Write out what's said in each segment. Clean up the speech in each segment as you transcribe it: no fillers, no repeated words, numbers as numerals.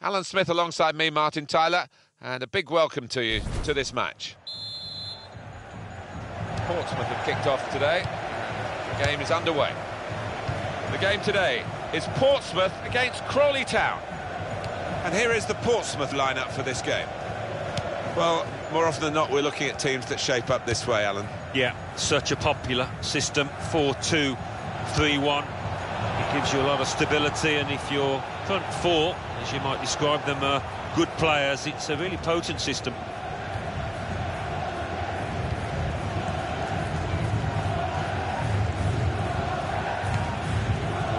Alan Smith alongside me, Martin Tyler, and a big welcome to you to this match. Portsmouth have kicked off today. The game is underway. The game today is Portsmouth against Crawley Town. And here is the Portsmouth lineup for this game. Well, more often than not, we're looking at teams that shape up this way, Alan. Yeah, such a popular system, 4-2-3-1. It gives you a lot of stability, and if your front four, as you might describe them, are good players, it's a really potent system.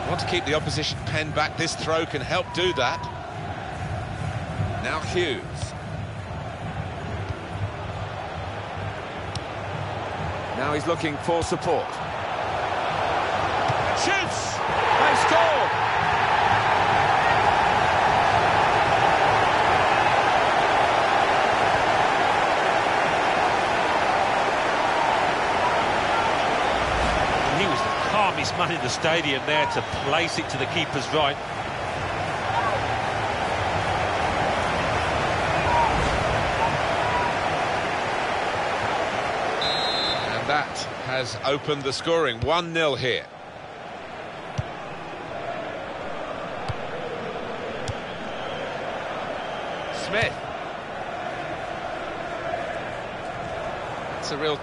Want to keep the opposition pen back. This throw can help do that. Now Hughes. Now he's looking for support. Shoots! They score! He was the calmest man in the stadium there to place it to the keeper's right. And that has opened the scoring. 1-0 here. Smith. It's a real...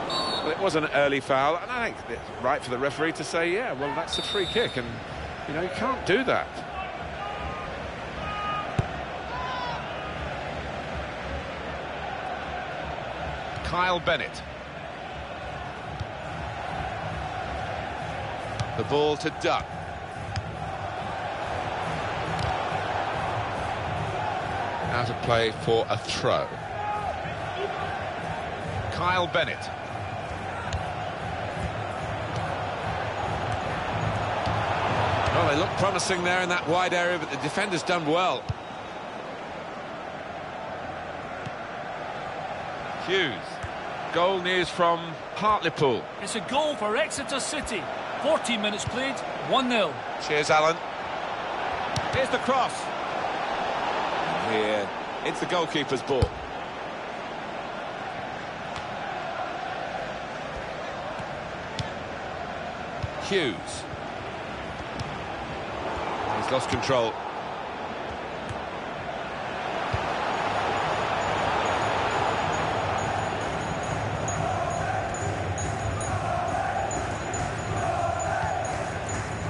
Well, it was an early foul, and I think it's right for the referee to say, yeah, well, that's a free kick, and, you know, you can't do that. Kyle Bennett. The ball to Dunn. Out of play for a throw. Kyle Bennett. Well, they look promising there in that wide area, but the defender's done well. Hughes. Goal news from Hartlepool. It's a goal for Exeter City. 14 minutes played, 1-0. Cheers, Alan. Here's the cross. Here, it's the goalkeeper's ball. Hughes. He's lost control.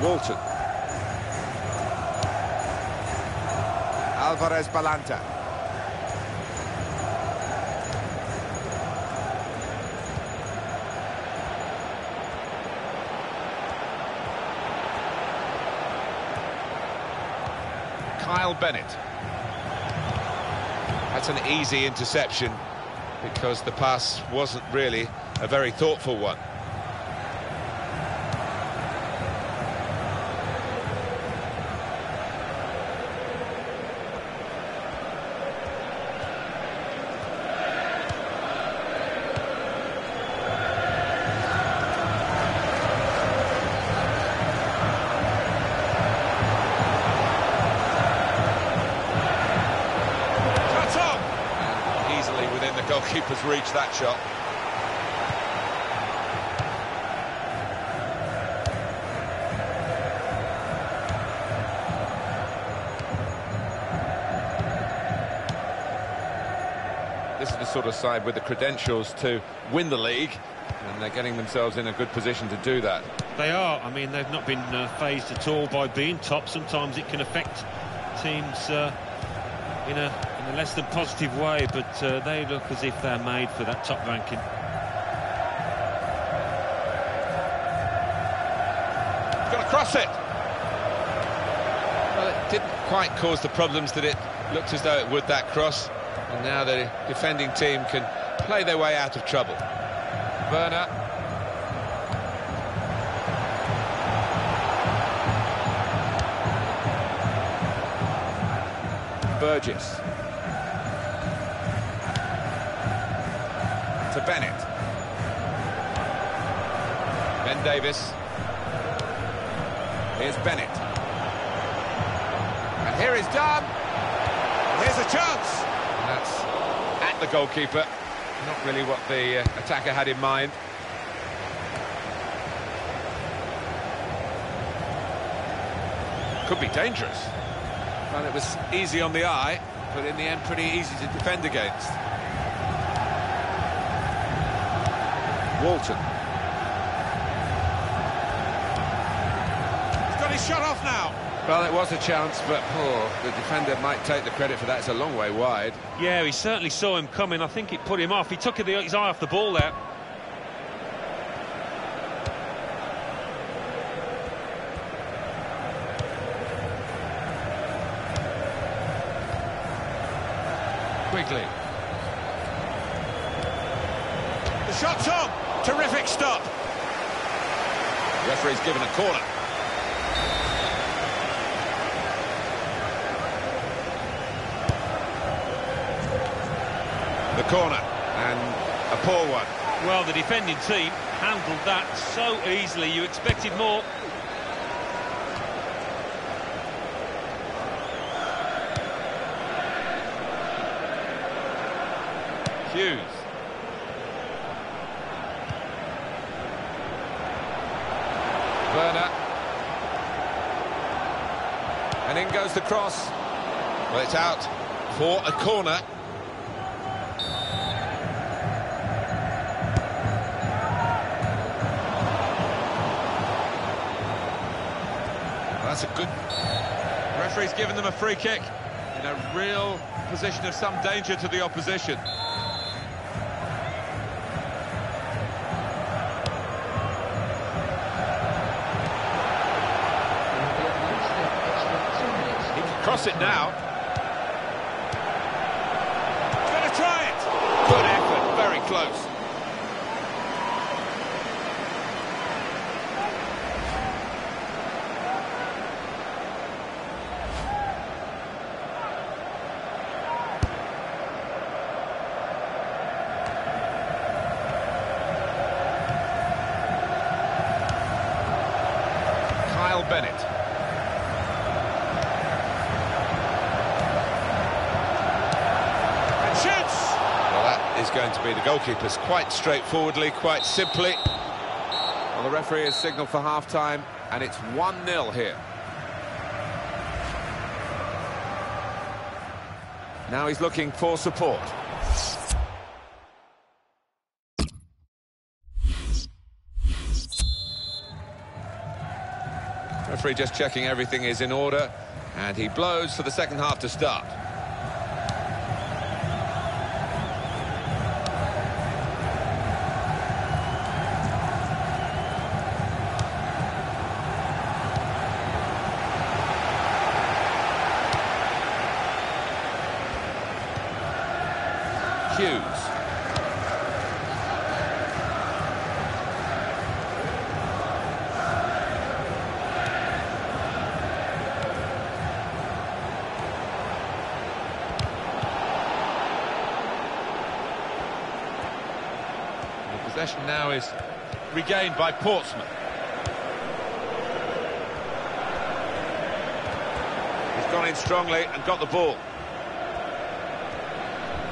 Walton. Alvarez Balanta. Kyle Bennett. That's an easy interception because the pass wasn't really a very thoughtful one. Goalkeeper's reached that shot. This is the sort of side with the credentials to win the league, and they're getting themselves in a good position to do that. They are. I mean, they've not been fazed at all by being top. Sometimes it can affect teams in a less than positive way, but they look as if they're made for that top ranking. Got to cross it. Well, it didn't quite cause the problems that it looked as though it would, that cross, and now the defending team can play their way out of trouble. Werner. Burgess. To Bennett. Ben Davis. Here's Bennett. And here is Dunn. There's a chance. And that's at the goalkeeper. Not really what the attacker had in mind. Could be dangerous. Well, it was easy on the eye, but in the end pretty easy to defend against. Walton. He's got his shot off now. Well, it was a chance, but the defender might take the credit for that. It's a long way wide. Yeah, he certainly saw him coming. I think it put him off. He took his eye off the ball there. Quickly. The shot's on. Terrific stop. The referee's given a corner. The corner, and a poor one. Well, the defending team handled that so easily. You expected more. Hughes. Werner. And in goes the cross. Well, it's out for a corner. That's a good... Referee's given them a free kick in a real position of some danger to the opposition. He can cross it now. Gonna try it! Good effort, very close. Bennett. And shoots! Well, that is going to be the goalkeeper's quite straightforwardly, quite simply. Well, the referee has signalled for half-time, and it's 1-0 here. Now he's looking for support. Referee just checking everything is in order, and he blows for the second half to start. Hughes. Possession now is regained by Portsmouth. He's gone in strongly and got the ball.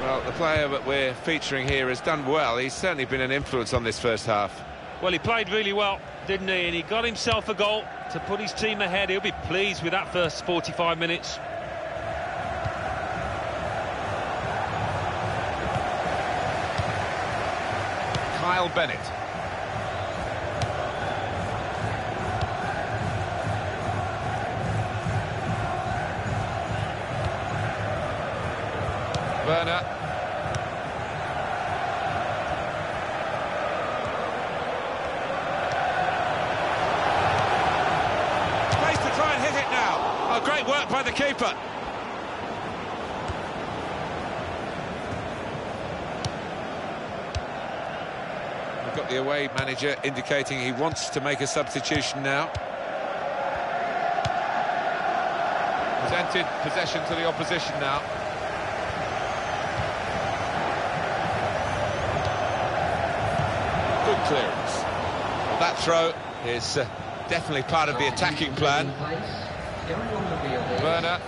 Well, the player that we're featuring here has done well. He's certainly been an influence on this first half. Well, he played really well, didn't he? And he got himself a goal to put his team ahead. He'll be pleased with that first 45 minutes. Bennett. Werner. Space to try and hit it now. Oh, great work by the keeper. Got the away manager indicating he wants to make a substitution now. Presented possession to the opposition now. Good clearance. Well, that throw is definitely part of the attacking plan. Werner.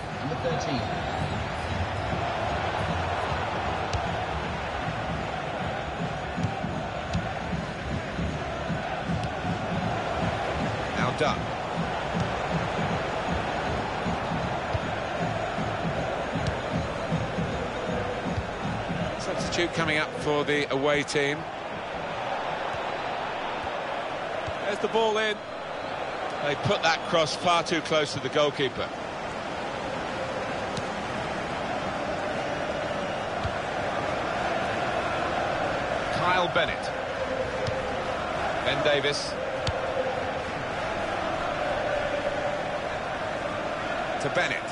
done. Substitute coming up for the away team. There's the ball in. They put that cross far too close to the goalkeeper. Kyle Bennett. Ben Davis. To Bennett.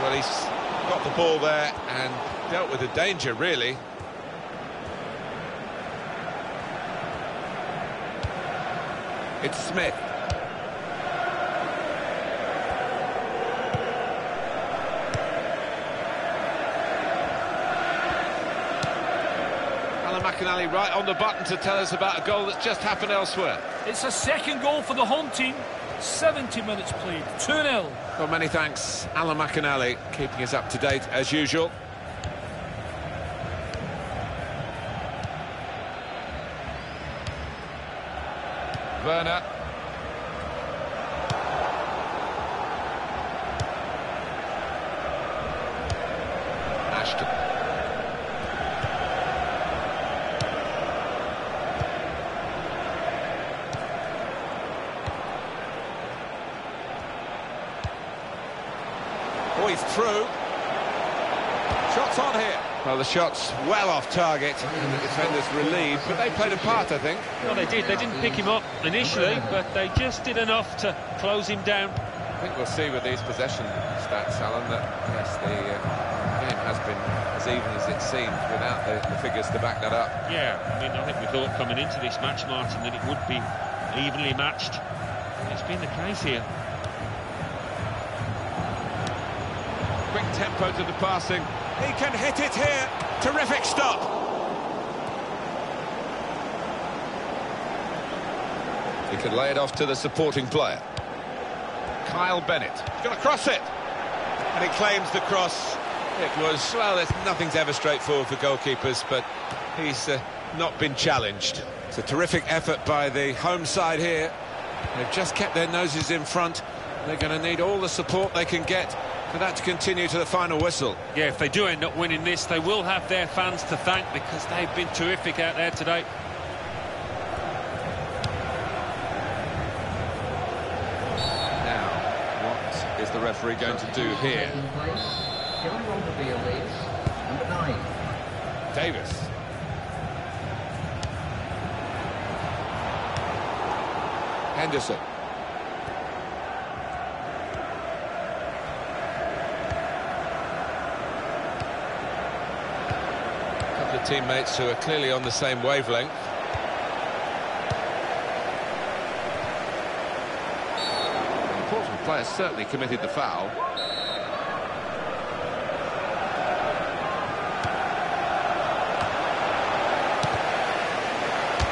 Well, he's got the ball there and dealt with the danger, really. It's Smith. McAnally right on the button to tell us about a goal that's just happened elsewhere. It's a second goal for the home team. 70 minutes played, 2-0. Well, many thanks, Alan McAnally, keeping us up to date as usual. Werner. Ashton. Oh, he's through. Shots on here. Well, the shot's well off target, and the defenders relieved, but they played a part, I think. Well, they did. They didn't pick him up initially, but they just did enough to close him down. I think we'll see with these possession stats, Alan, that, yes, the game has been as even as it seemed without the figures to back that up. Yeah, I mean, I think we thought coming into this match, Martin, that it would be evenly matched. It's been the case here. Quick tempo to the passing. He can hit it here. Terrific stop. He could lay it off to the supporting player. Kyle Bennett. He's going to cross it. And he claims the cross. It was, well, nothing's ever straightforward for goalkeepers, but he's not been challenged. It's a terrific effort by the home side here. They've just kept their noses in front. They're going to need all the support they can get for that to continue to the final whistle. Yeah, if they do end up winning this, they will have their fans to thank because they've been terrific out there today. Now, what is the referee going to do here? Davis. Henderson. Teammates who are clearly on the same wavelength. The Portsmouth player certainly committed the foul.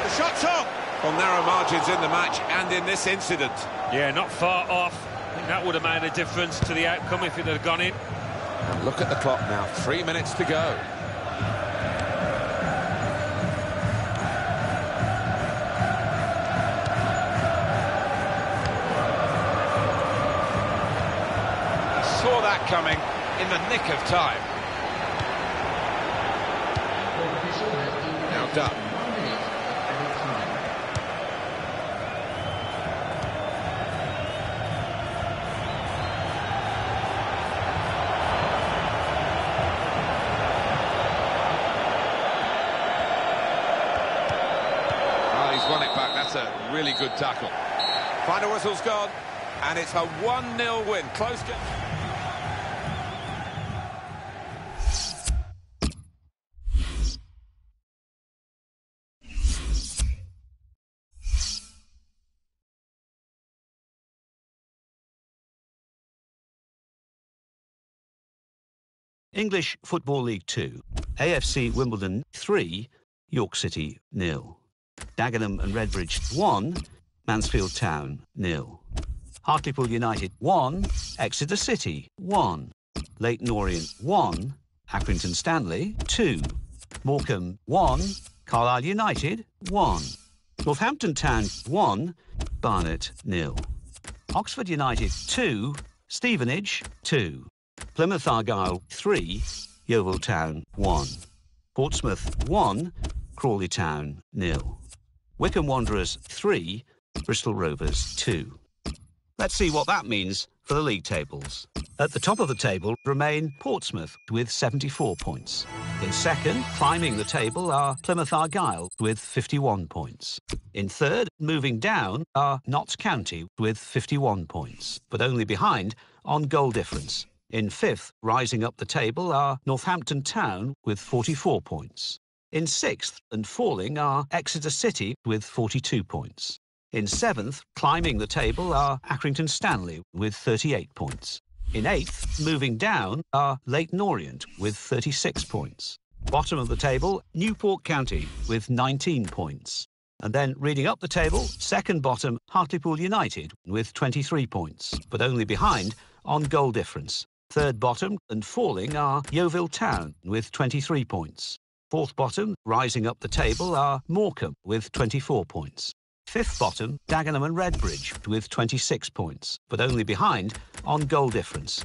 The shot's on! Well, narrow margins in the match and in this incident. Yeah, not far off. I think that would have made a difference to the outcome if it had gone in. And look at the clock now, 3 minutes to go. Saw that coming in the nick of time. Now done. Oh, he's won it back. That's a really good tackle. Final whistle's gone, and it's a 1-0 win. Close game. English Football League 2, AFC Wimbledon 3, York City 0. Dagenham and Redbridge 1, Mansfield Town 0. Hartlepool United 1, Exeter City 1. Leyton Orient 1, Accrington Stanley 2. Morecambe 1, Carlisle United 1. Northampton Town 1. Barnet 0. Oxford United 2. Stevenage 2. Plymouth Argyle 3. Yeovil Town 1. Portsmouth 1. Crawley Town 0. Wycombe Wanderers 3. Bristol Rovers 2. Let's see what that means for the league tables. At the top of the table remain Portsmouth with 74 points. In second, climbing the table, are Plymouth Argyle with 51 points. In third, moving down, are Notts County with 51 points, but only behind on goal difference. In fifth, rising up the table, are Northampton Town with 44 points. In sixth and falling are Exeter City with 42 points. In seventh, climbing the table, are Accrington Stanley with 38 points. In eighth, moving down, are Leyton Orient with 36 points. Bottom of the table, Newport County with 19 points. And then reading up the table, second bottom, Hartlepool United with 23 points, but only behind on goal difference. Third bottom and falling are Yeovil Town with 23 points. Fourth bottom, rising up the table, are Morecambe with 24 points. Fifth bottom, Dagenham and Redbridge with 26 points, but only behind on goal difference.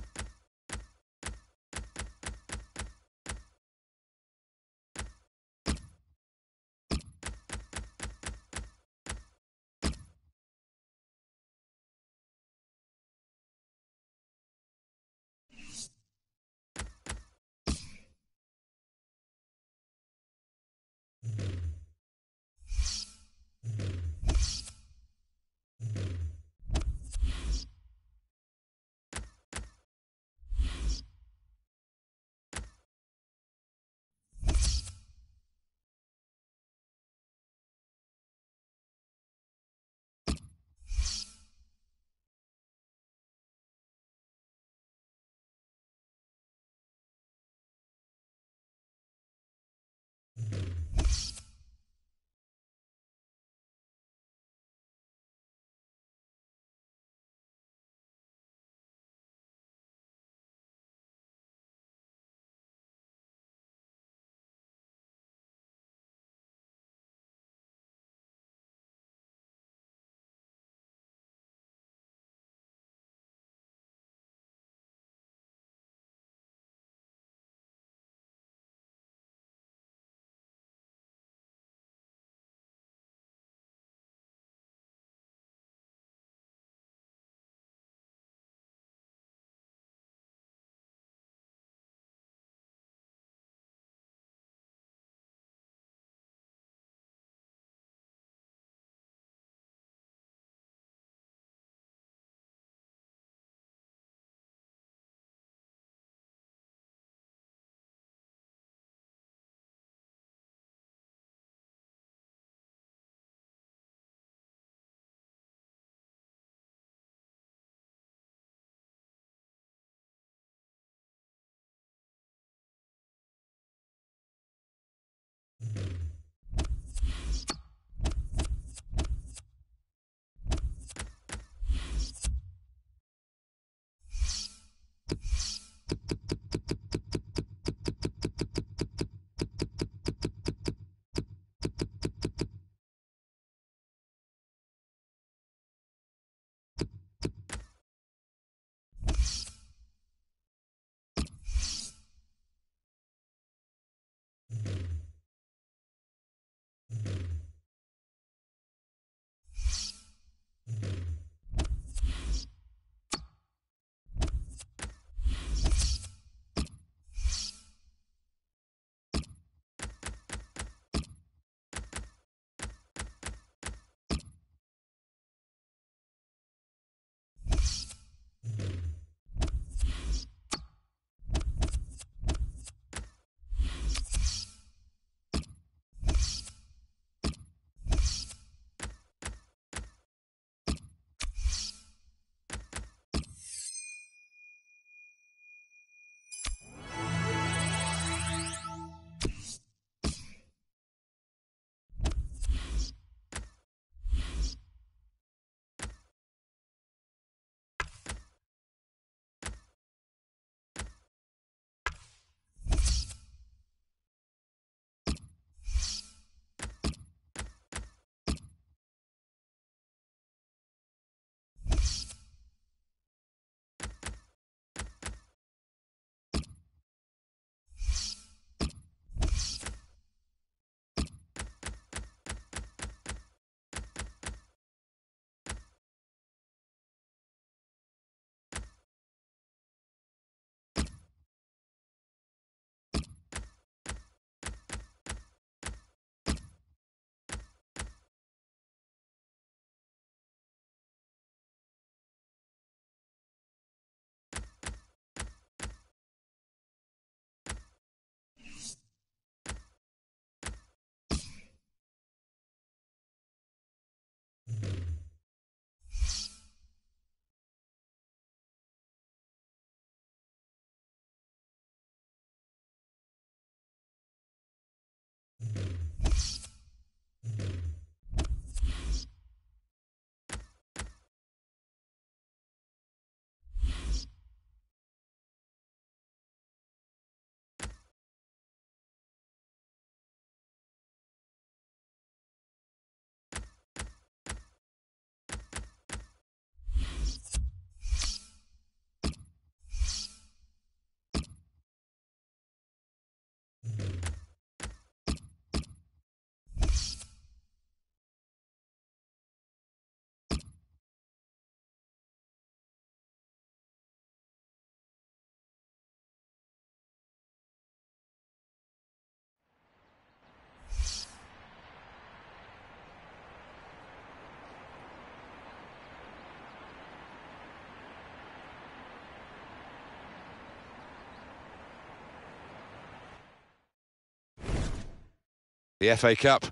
The FA Cup.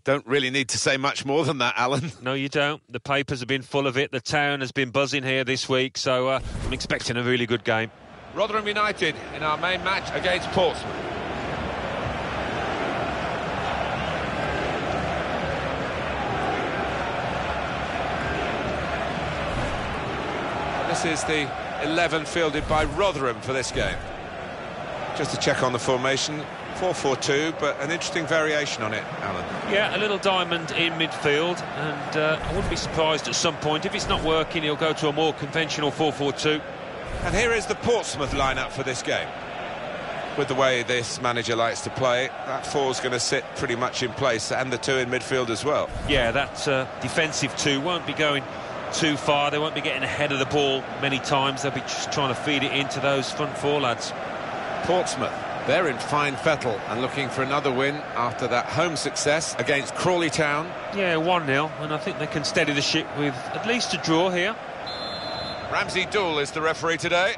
Don't really need to say much more than that, Alan. No, you don't. The papers have been full of it. The town has been buzzing here this week, so I'm expecting a really good game. Rotherham United in our main match against Portsmouth. This is the 11 fielded by Rotherham for this game. Just to check on the formation, 4-4-2, but an interesting variation on it, Alan. Yeah, a little diamond in midfield, and I wouldn't be surprised at some point. If it's not working, he'll go to a more conventional 4-4-2. And here is the Portsmouth lineup for this game. With the way this manager likes to play, that four's going to sit pretty much in place, and the two in midfield as well. Yeah, that defensive two won't be going too far. They won't be getting ahead of the ball many times. They'll be just trying to feed it into those front four lads. Portsmouth, they're in fine fettle and looking for another win after that home success against Crawley Town. Yeah, 1-0, and I think they can steady the ship with at least a draw here. Ramsey Dool is the referee today.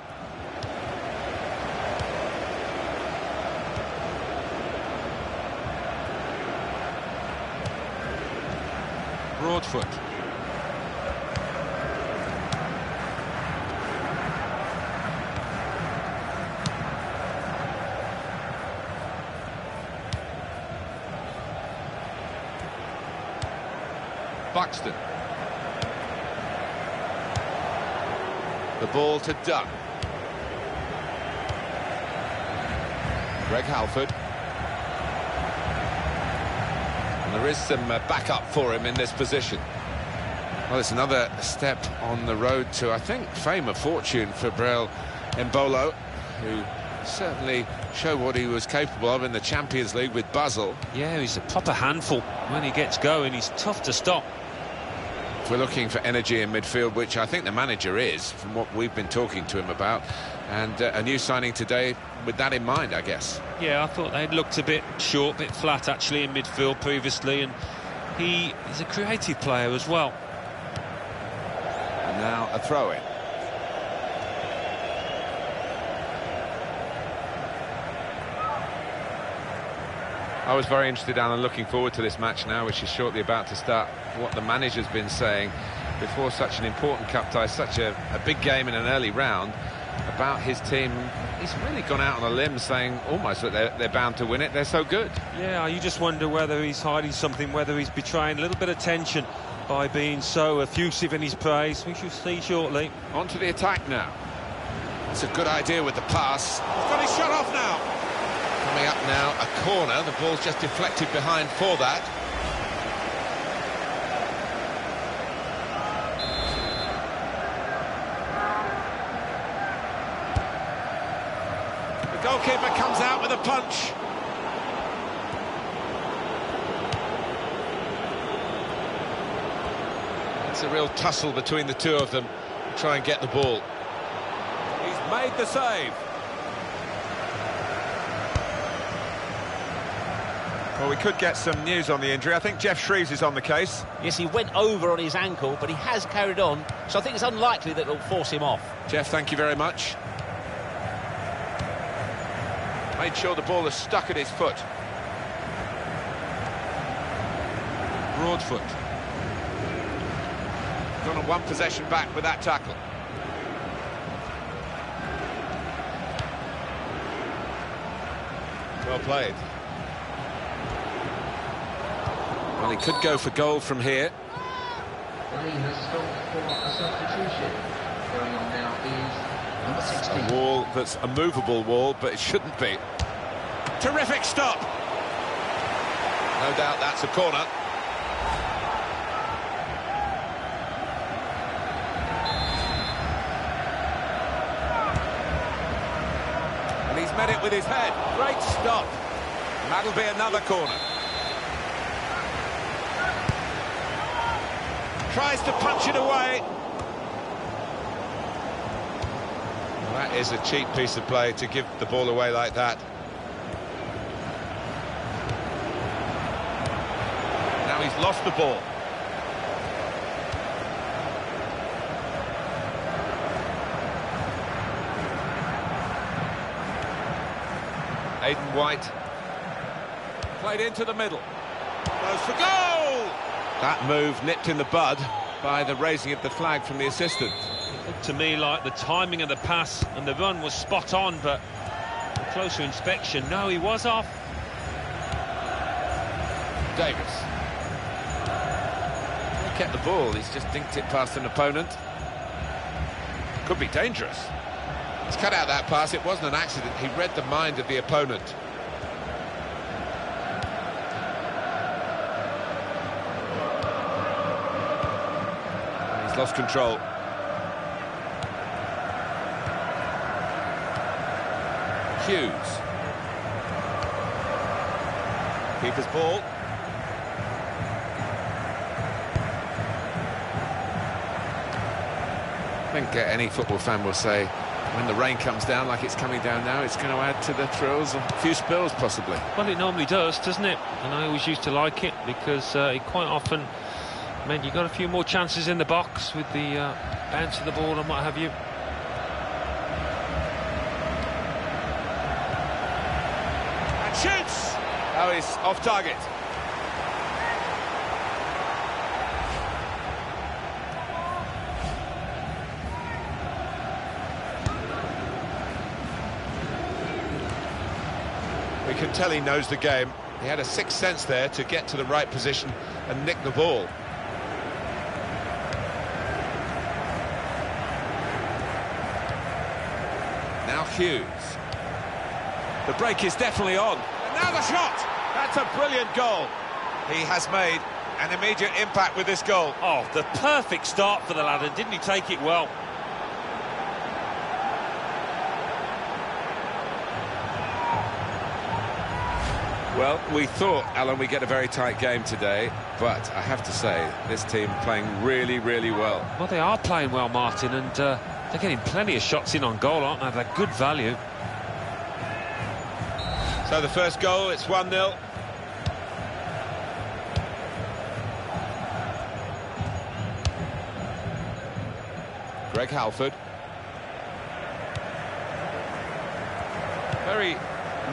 Broadfoot. Buxton. The ball to Dunn. Greg Halford. And there is some backup for him in this position. Well, it's another step on the road to, I think, fame or fortune for Brel Mbolo, who certainly showed what he was capable of in the Champions League with Basel. Yeah, he's a proper handful. When he gets going, he's tough to stop. If we're looking for energy in midfield, which I think the manager is, from what we've been talking to him about, and a new signing today with that in mind, I guess. Yeah, I thought they'd looked a bit short, a bit flat actually in midfield previously, and he is a creative player as well. And now a throw-in. I was very interested, Alan, looking forward to this match now, which is shortly about to start. What the manager's been saying before such an important cup tie, such a big game in an early round, about his team. He's really gone out on a limb saying almost that they're bound to win it. They're so good. Yeah, you just wonder whether he's hiding something, whether he's betraying a little bit of tension by being so effusive in his praise. We shall see shortly. On to the attack now. It's a good idea with the pass. He's got his shot off now. Coming up now, a corner. The ball's just deflected behind for that. The goalkeeper comes out with a punch. It's a real tussle between the two of them to try and get the ball. He's made the save. Well, we could get some news on the injury. I think Jeff Shreves is on the case. Yes, he went over on his ankle, but he has carried on, so I think it's unlikely that it'll force him off. Jeff, thank you very much. Made sure the ball is stuck at his foot. Broadfoot. Gone on one possession back with that tackle. Well played. Well, he could go for goal from here. He has stopped for a substitution. Going on now is number 16. A wall that's a movable wall, but it shouldn't be. Terrific stop. No doubt that's a corner. And he's met it with his head. Great stop. And that'll be another corner. Tries to punch it away. Well, that is a cheap piece of play to give the ball away like that. Now he's lost the ball. Aidan White played into the middle. Goes for goal! That move nipped in the bud by the raising of the flag from the assistant. It looked to me like the timing of the pass and the run was spot on, but on closer inspection, no, he was off. Davis. He kept the ball, he's just dinked it past an opponent. Could be dangerous. He's cut out that pass, it wasn't an accident, he read the mind of the opponent. And he's lost control. Hughes. Keeper's ball. I think any football fan will say when the rain comes down like it's coming down now, it's going to add to the thrills, a few spills possibly. Well, it normally does, doesn't it? And I always used to like it because it quite often meant you got a few more chances in the box with the bounce of the ball and what have you. And shoots! Oh, he's off target. We can tell he knows the game. He had a sixth sense there to get to the right position and nick the ball. Now Hughes. The break is definitely on. And now the shot! That's a brilliant goal. He has made an immediate impact with this goal. Oh, the perfect start for the lad, and didn't he take it well? Well, we thought, Alan, we'd get a very tight game today, but I have to say, this team playing really, really well. Well, they are playing well, Martin, and they're getting plenty of shots in on goal, aren't they? They're good value. So the first goal, it's 1-0. Greg Halford. Very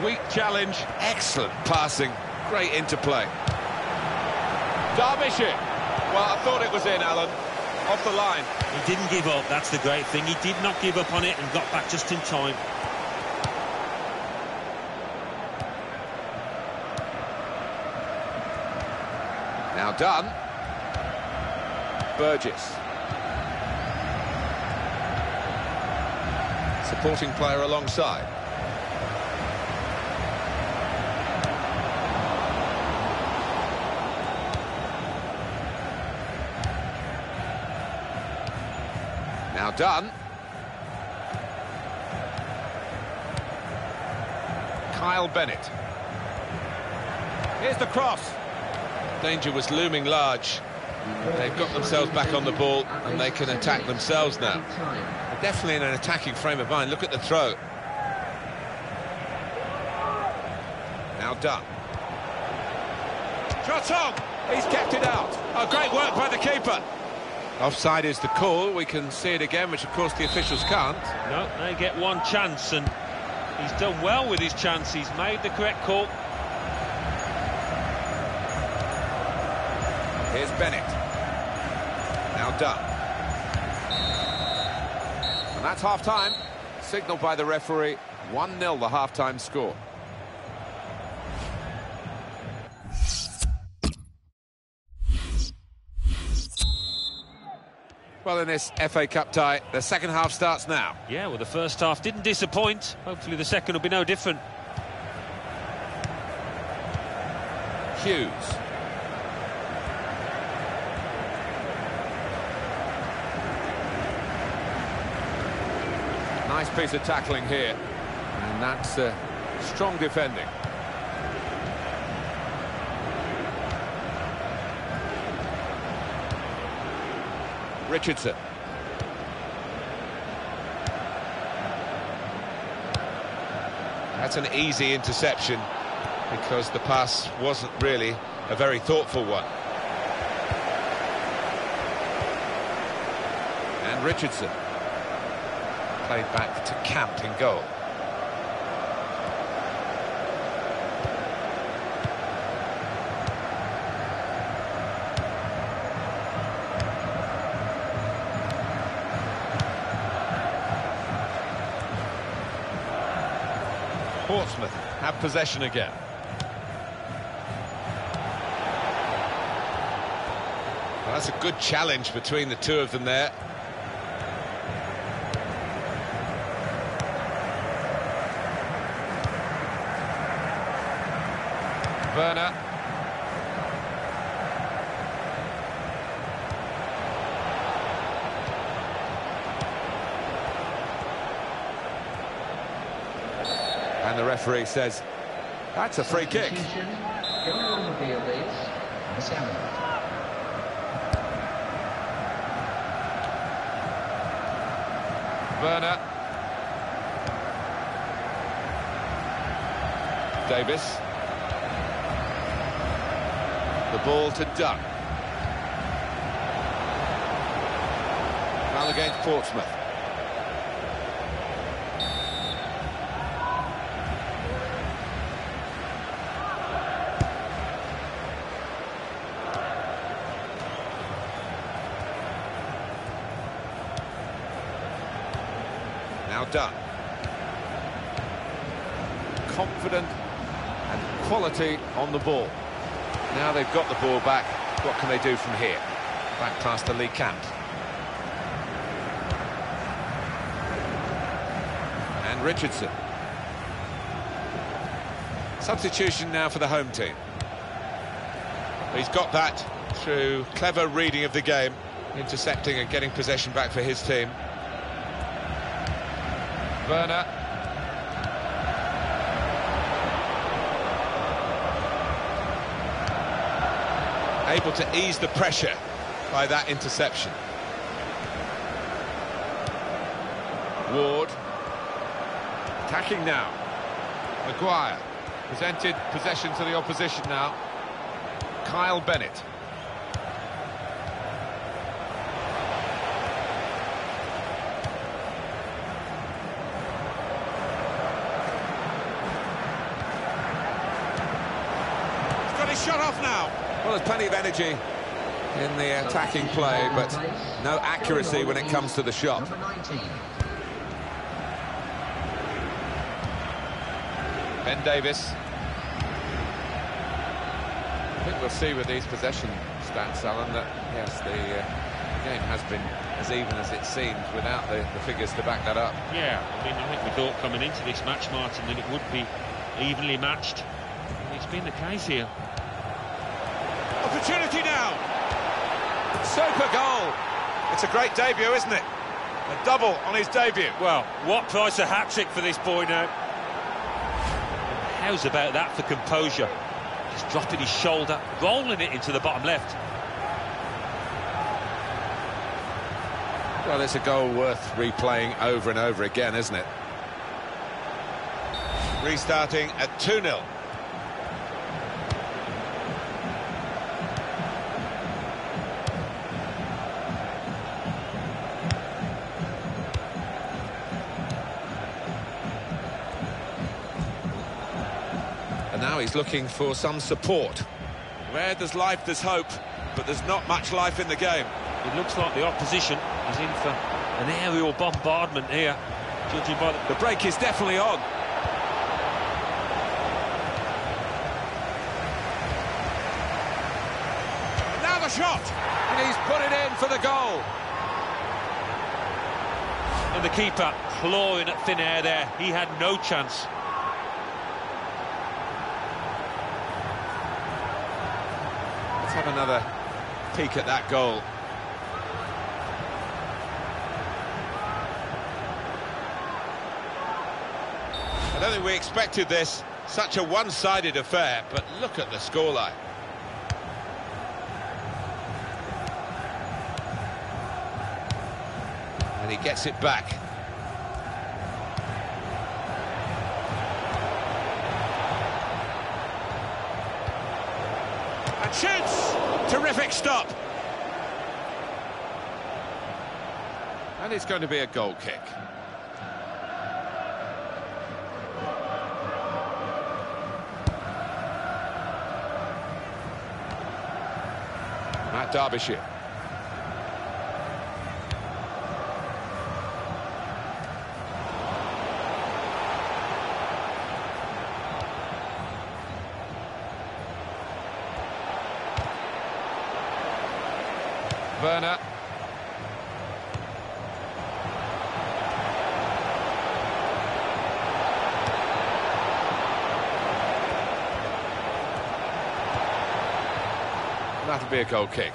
weak challenge, excellent passing, great interplay. Derbyshire. Well, I thought it was in, Alan. Off the line. He didn't give up, that's the great thing. He did not give up on it and got back just in time. Now done. Burgess. Supporting player alongside. Now done. Kyle Bennett. Here's the cross. Danger was looming large. They've got themselves back on the ball and they can attack themselves now. They're definitely in an attacking frame of mind. Look at the throw. Now done. Shot on! He's kept it out. Oh, great work by the keeper. Offside is the call. We can see it again, which of course the officials can't. No, they get one chance and he's done well with his chance. He's made the correct call. Here's Bennett. Now done. And that's half-time. Signalled by the referee. 1-0 the half-time score. Well, in this FA Cup tie, the second half starts now. Yeah, well, the first half didn't disappoint. Hopefully the second will be no different. Hughes. Nice piece of tackling here. And that's strong defending. Richardson. That's an easy interception because the pass wasn't really a very thoughtful one. And Richardson played back to Camp in goal. Portsmouth have possession again. Well, that's a good challenge between the two of them there. Werner. And the referee says, that's a free kick. Going on the field is 7. Werner. Davis. The ball to Dunn. Foul against Portsmouth. Now Dunn. Confident and quality on the ball. Now they've got the ball back, what can they do from here? Back past the Lee Camp. And Richardson. Substitution now for the home team. He's got that through clever reading of the game, intercepting and getting possession back for his team. Werner. Able to ease the pressure by that interception. Ward. Attacking now. Maguire. Presented possession to the opposition now. Kyle Bennett. He's got his shot off now. Well, there's plenty of energy in the attacking play, but no accuracy when it comes to the shot. Number 19. Ben Davis. I think we'll see with these possession stats, Alan, that yes, the game has been as even as it seemed without the figures to back that up. Yeah, I mean, I think we thought coming into this match, Martin, that it would be evenly matched. And it's been the case here. Opportunity now. Super goal. It's a great debut, isn't it? A double on his debut. Well, what price a hat-trick for this boy now? How's about that for composure? Just dropping his shoulder, rolling it into the bottom left. Well, it's a goal worth replaying over and over again, isn't it? Restarting at 2-0. And now he's looking for some support. Where there's life, there's hope, but there's not much life in the game. It looks like the opposition is in for an aerial bombardment here, judging by The break is definitely on. Now the shot! And he's put it in for the goal. And the keeper clawing at thin air there. He had no chance. Let's have another peek at that goal. I don't think we expected this, such a one-sided affair, but look at the scoreline. And he gets it back. And shoots! Terrific stop. And it's going to be a goal kick. Matt Derbyshire. Werner. That'll be a goal kick.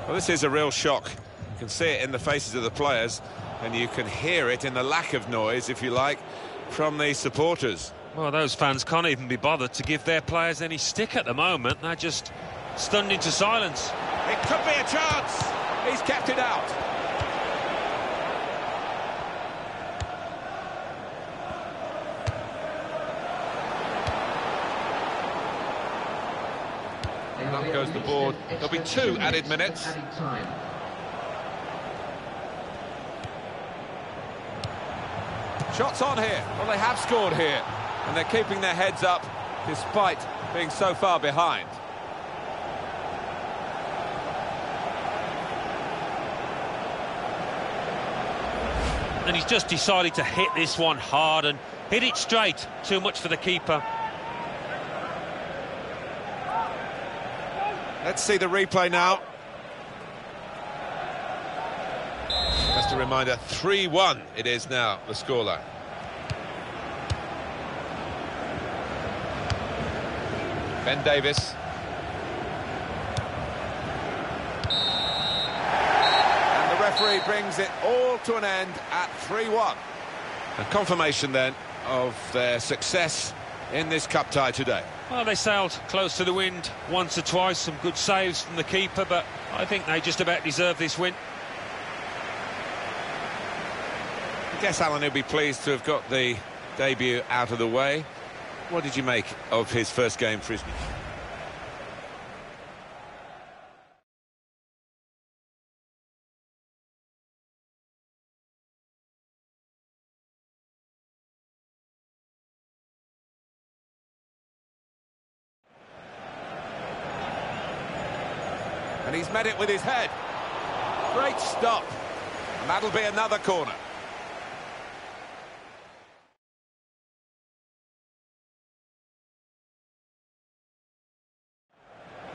Well, this is a real shock. You can see it in the faces of the players, and you can hear it in the lack of noise, if you like, from the supporters. Well, those fans can't even be bothered to give their players any stick at the moment. They're just stunned into silence. It could be a chance. He's kept it out. Up goes the board. There'll be 2 added minutes. Shots on here. Well, they have scored here, and they're keeping their heads up despite being so far behind. And he's just decided to hit this one hard and hit it straight. Too much for the keeper. Let's see the replay now. Just a reminder, 3-1 it is now, the scoreline. Ben Davis. And the referee brings it all to an end at 3-1. A confirmation then of their success in this cup tie today. Well, they sailed close to the wind once or twice, some good saves from the keeper, but I think they just about deserve this win. I guess Alan will be pleased to have got the debut out of the way. What did you make of his first game for his... And he's met it with his head. Great stop. And that'll be another corner.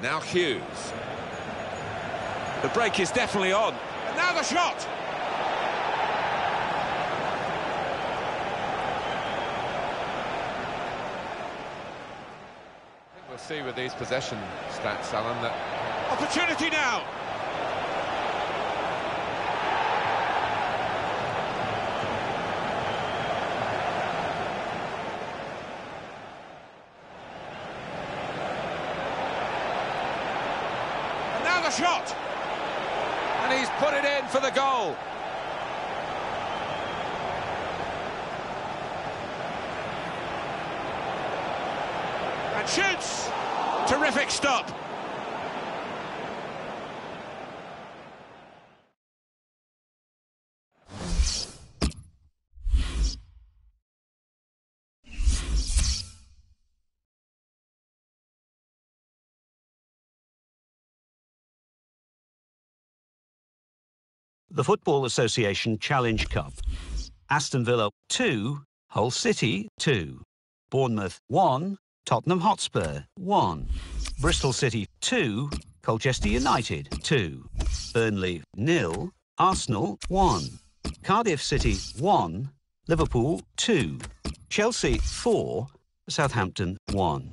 Now Hughes. The break is definitely on. And now the shot! I think we'll see with these possession stats, Alan, that... Opportunity now! And now the shot! And he's put it in for the goal. And shoots! Terrific stop. The Football Association Challenge Cup. Aston Villa 2, Hull City 2. Bournemouth 1, Tottenham Hotspur 1. Bristol City 2, Colchester United 2. Burnley 0, Arsenal 1. Cardiff City 1, Liverpool 2. Chelsea 4, Southampton 1.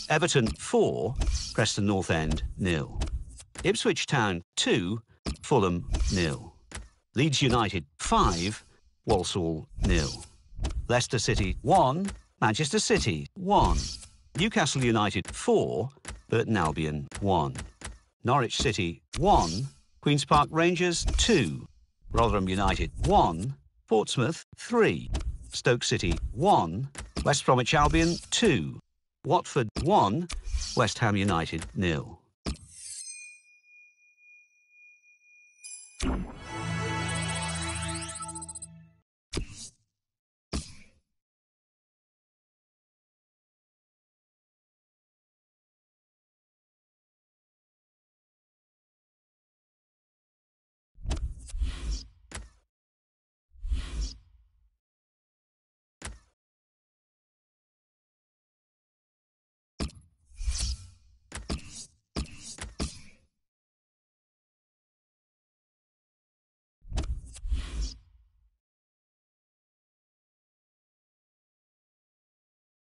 Everton 4, Preston North End 0. Ipswich Town 2, Fulham 0. Leeds United 5, Walsall 0. Leicester City 1, Manchester City 1. Newcastle United 4, Burton Albion 1. Norwich City 1, Queen's Park Rangers 2. Rotherham United 1, Portsmouth 3. Stoke City 1, West Bromwich Albion 2. Watford 1, West Ham United 0.